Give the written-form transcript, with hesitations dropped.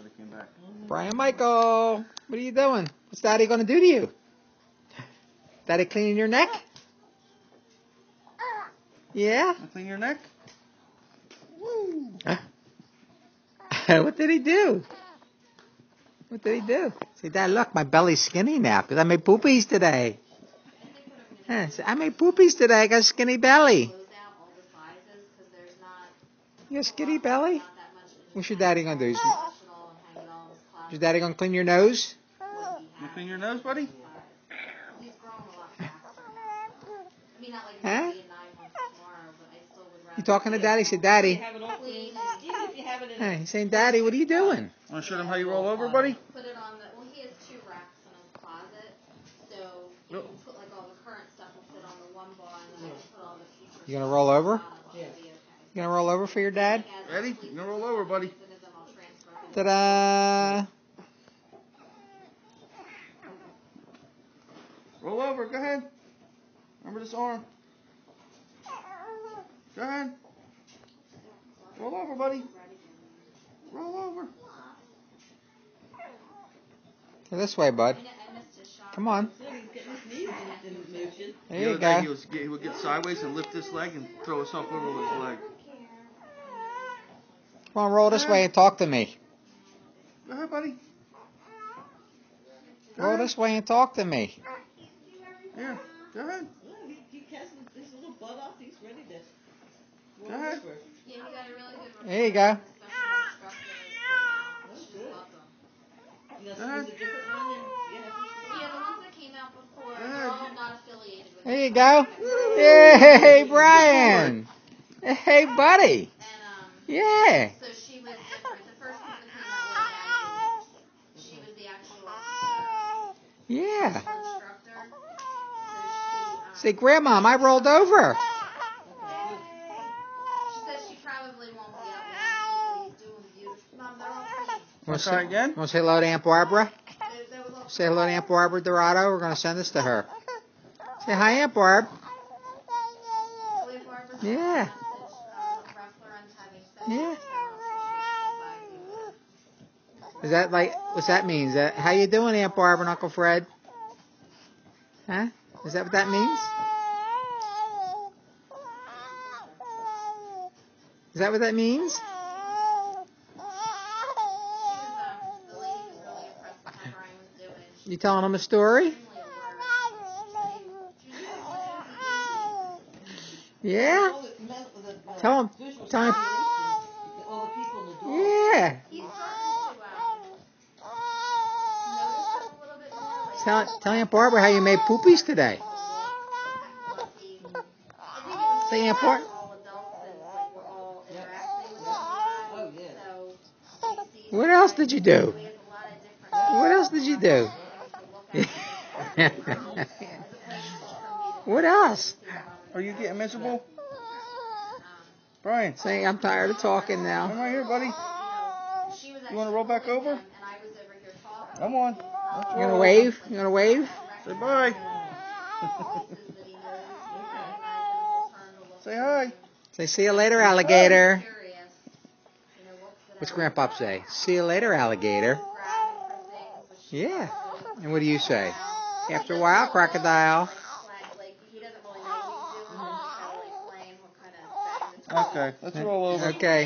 Daddy came back. Brian Michael, what are you doing? What's Daddy going to do to you? Daddy cleaning your neck? Yeah? You clean your neck? Woo! What did he do? What did he do? Say, Dad, look, my belly's skinny now because I made poopies today. I made poopies today. I got a skinny belly. You got a skinny belly? What's your daddy going to do? Is your daddy going to clean your nose? You clean your nose, buddy? Huh? You talking to Daddy? Say, Daddy. Hey, he's saying, Daddy, what are you doing? Want to show them how you roll over, buddy? Put it on the, well, he has 2 racks in his closet, so you can put like all the current stuff will fit on the one bar, and then I can put all the future You gonna roll over? Yeah. You gonna roll over for your dad? Ready? You gonna roll over, buddy? Ta-da! Roll over. Go ahead. Remember this arm. Go ahead. Roll over, buddy. Roll over. Go this way, bud. Come on. There you go. He would get sideways and lift this leg and throw himself over with his leg. Come on, roll this way and talk to me. Go ahead, buddy. Roll this way and talk to me. Here. Go ahead. He has his little butt up. He's ready to roll Go ahead. over. Yeah, he got a really good There you go. Is Go ahead. it a different one? Yeah, the ones that came out before, they're all not affiliated with There you go. Hey, Brian. Hey, buddy. And, Yeah. so she was different. The first one that came out was Maggie. She was the actual Yeah. instructor. So Say, Grandma, I rolled over. she says she probably won't be out long. He's doing beautiful. Mom, they're all clean. Want Try again? to say hello to Aunt Barbara? They were all Say hello to Aunt Barbara Dorado. We're going to send this to her. Say hi, Aunt Barb. Yeah. Yeah. Is that like, what's that mean? Is that, how you doing, Aunt Barb and Uncle Fred? Huh? Is that what that means? Is that what that means? You telling them a story? Yeah? Tell him. Tell him. All the people in the door. Yeah. Tell Aunt Barbara how you made poopies today. Say, Aunt Barbara. Oh, yeah. What else did you do? What else did you do? What else? Are you getting miserable? Brian. Say, I'm tired of talking Come now. right here, buddy. You want to roll back over? Come on. Let's You gonna roll. wave? You gonna wave? Say bye. Say hi. Say, see you later, alligator. What's Grandpa say? See you later, alligator. Yeah. And what do you say? After a while, crocodile. Okay, let's roll over. Okay.